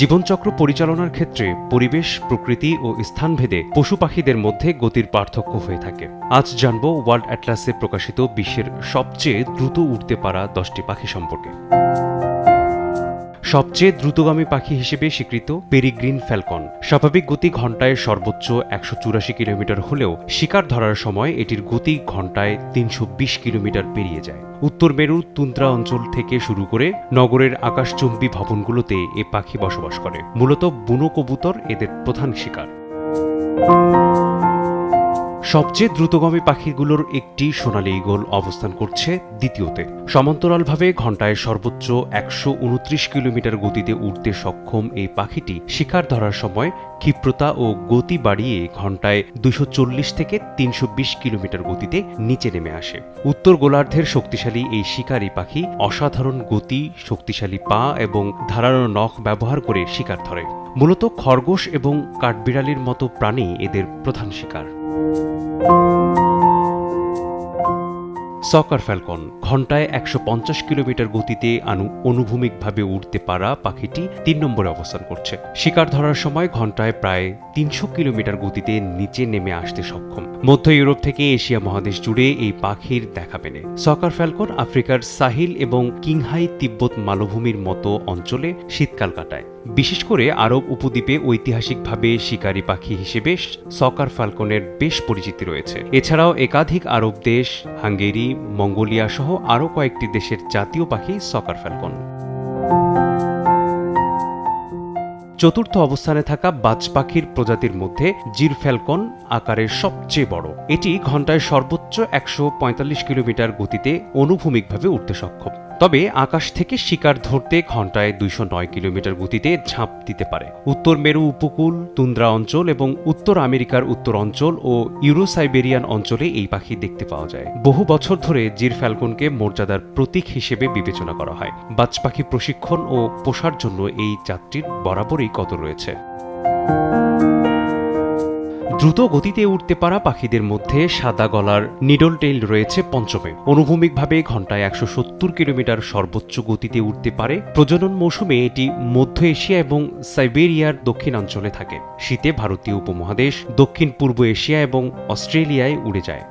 জীবনচক্র পরিচালনার ক্ষেত্রে পরিবেশ, প্রকৃতি ও স্থানভেদে পশু পাখিদের মধ্যে গতির পার্থক্য হয়ে থাকে। আজ জানব ওয়ার্ল্ড অ্যাটলাসে প্রকাশিত বিশ্বের সবচেয়ে দ্রুত উড়তে পারা 10টি পাখি সম্পর্কে। সবচেয়ে দ্রুতগামী পাখি হিসেবে স্বীকৃত পেরিগ্রিন ফ্যালকন। স্বাভাবিক গতি ঘণ্টায় সর্বোচ্চ 184 কিলোমিটার হলেও শিকার ধরার সময় এটির গতি ঘণ্টায় 320 কিলোমিটার পেরিয়ে যায়। উত্তর মেরুর তুন্দ্রা অঞ্চল থেকে শুরু করে নগরের আকাশচুম্বী ভবনগুলোতে এ পাখি বসবাস করে। মূলত বুনো কবুতর এদের প্রধান শিকার। সবচেয়ে দ্রুতগামী পাখিগুলোর একটি সোনালী ঈগল অবস্থান করছে দ্বিতীয়তে। সমান্তরালভাবে ঘণ্টায় সর্বোচ্চ 129 কিলোমিটার গতিতে উড়তে সক্ষম এই পাখিটি শিকার ধরার সময় ক্ষিপ্রতা ও গতি বাড়িয়ে ঘণ্টায় 240 থেকে 320 কিলোমিটার গতিতে নিচে নেমে আসে। উত্তর গোলার্ধের শক্তিশালী এই শিকারী পাখি অসাধারণ গতি, শক্তিশালী পা এবং ধারালো নখ ব্যবহার করে শিকার ধরে। মূলত খরগোশ এবং কাঠবিড়ালির মতো প্রাণী এদের প্রধান শিকার। সকার ফ্যালকন। ঘণ্টায় 150 কিলোমিটার গতিতে অনুভূমিকভাবে উড়তে পারা পাখিটি 3 নম্বরে অবস্থান করছে। শিকার ধরার সময় ঘণ্টায় প্রায় 300 কিলোমিটার গতিতে নিচে নেমে আসতে সক্ষম। মধ্য ইউরোপ থেকে এশিয়া মহাদেশ জুড়ে এই পাখির দেখা মেলে। সকার ফ্যালকন আফ্রিকার সাহিল এবং কিংহাই তিব্বত মালভূমির মতো অঞ্চলে শীতকাল কাটায়। বিশেষ করে আরব উপদ্বীপে ঐতিহাসিকভাবে শিকারী পাখি হিসেবে সকার ফ্যালকনের বেশ পরিচিতি রয়েছে। এছাড়াও একাধিক আরব দেশ, হাঙ্গেরি, মঙ্গোলিয়া সহ আরও কয়েকটি দেশের জাতীয় পাখি সকার ফ্যালকন। চতুর্থ অবস্থানে থাকা বাজ পাখির প্রজাতির মধ্যে জির ফ্যালকন আকারের সবচেয়ে বড়। এটি ঘণ্টায় সর্বোচ্চ 145 কিলোমিটার গতিতে অনুভূমিকভাবে উড়তে সক্ষম। তবে আকাশ থেকে শিকার ধরতে ঘণ্টায় 209 কিলোমিটার গতিতে ঝাঁপ দিতে পারে। উত্তর মেরু উপকূল, তুন্দ্রা অঞ্চল এবং উত্তর আমেরিকার উত্তর অঞ্চল ও ইউরোসাইবেরিয়ান অঞ্চলে এই পাখি দেখতে পাওয়া যায়। বহু বছর ধরে জির ফ্যালকনকে মর্যাদার প্রতীক হিসেবে বিবেচনা করা হয়। বাজ পাখি প্রশিক্ষণ ও পোষার জন্য এই জাতটির বরাবরই কদর রয়েছে। দ্রুত গতিতে উড়তে পারা পাখিদের মধ্যে সাদা গলার নিডল টেইল রয়েছে পঞ্চমে। অনুভূমিকভাবে ঘণ্টায় 170 কিলোমিটার সর্বোচ্চ গতিতে উড়তে পারে। প্রজনন মৌসুমে এটি মধ্য এশিয়া এবং সাইবেরিয়ার দক্ষিণাঞ্চলে থাকে। শীতে ভারতীয় উপমহাদেশ, দক্ষিণ পূর্ব এশিয়া এবং অস্ট্রেলিয়ায় উড়ে যায়।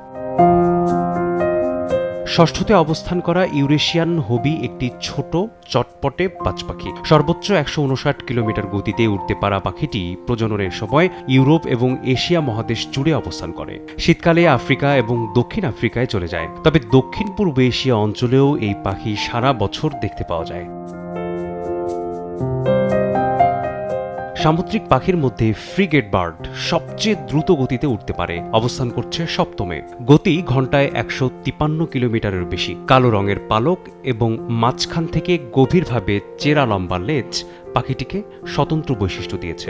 ষষ্ঠতে অবস্থান করা ইউরেশিয়ান হবি একটি ছোট চটপটে বাজ পাখি। সর্বোচ্চ 159 কিলোমিটার গতিতে উড়তে পারা পাখিটি প্রজননের সময় ইউরোপ এবং এশিয়া মহাদেশ জুড়ে অবস্থান করে। শীতকালে আফ্রিকা এবং দক্ষিণ আফ্রিকায় চলে যায়। তবে দক্ষিণ পূর্ব এশিয়া অঞ্চলেও এই পাখি সারা বছর দেখতে পাওয়া যায়। সামুদ্রিক পাখির মধ্যে ফ্রিগেট বার্ড সবচেয়ে দ্রুত গতিতে উঠতে পারে। অবস্থান করছে সপ্তমে। গতি ঘণ্টায় 153 কিলোমিটারের বেশি। কালো রঙের পালক এবং মাঝখান থেকে গভীরভাবে চেরা লম্বা লেজ পাখিটিকে স্বতন্ত্র বৈশিষ্ট্য দিয়েছে।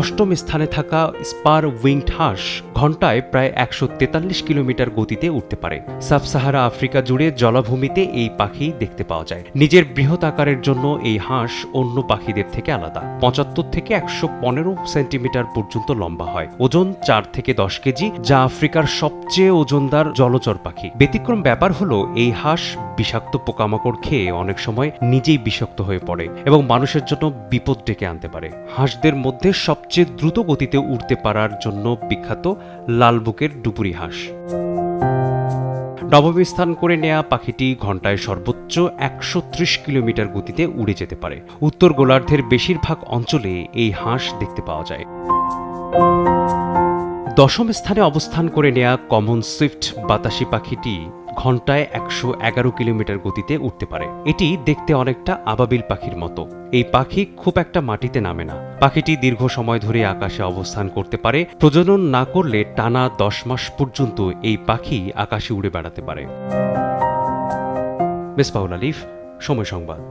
অষ্টম স্থানে থাকা স্পার উইংড হাঁস ঘণ্টায় প্রায় 143 কিলোমিটার গতিতে উঠতে পারে। সাব সাহারা আফ্রিকা জুড়ে জলাভূমিতে এই পাখি দেখতে পাওয়া যায়। নিজের বৃহৎ আকারের জন্য এই হাঁস অন্য পাখিদের থেকে আলাদা। 75 থেকে 115 সেন্টিমিটার পর্যন্ত লম্বা হয়। ওজন 4 থেকে 10 কেজি, যা আফ্রিকার সবচেয়ে ওজনদার জলচর পাখি। ব্যতিক্রম ব্যাপার হলো এই হাঁস বিষাক্ত পোকামাকড় খেয়ে অনেক সময় নিজেই বিষাক্ত হয়ে পড়ে এবং মানুষের জন্য বিপদ ডেকে আনতে পারে। হাঁসদের মধ্যে সবচেয়ে দ্রুত গতিতে উড়তে পারার জন্য বিখ্যাত লাল বুকের ডুবুরি হাঁস। নবম স্থান করে নেয়া পাখিটি ঘণ্টায় সর্বোচ্চ 130 কিলোমিটার গতিতে উড়ে যেতে পারে। উত্তর গোলার্ধের বেশিরভাগ অঞ্চলে এই হাঁস দেখতে পাওয়া যায়। দশম স্থানে অবস্থান করে নেয়া কমন সুইফট বাতাসি পাখিটি ঘণ্টায় 111 কিলোমিটার গতিতে উঠতে পারে। এটি দেখতে অনেকটা আবাবিল পাখির মতো। এই পাখি খুব একটা মাটিতে নামে না। পাখিটি দীর্ঘ সময় ধরে আকাশে অবস্থান করতে পারে। প্রজনন না করলে টানা 10 মাস পর্যন্ত এই পাখি আকাশে উড়ে বেড়াতে পারে। মেসবাহুল আলিফ, সময় সংবাদ।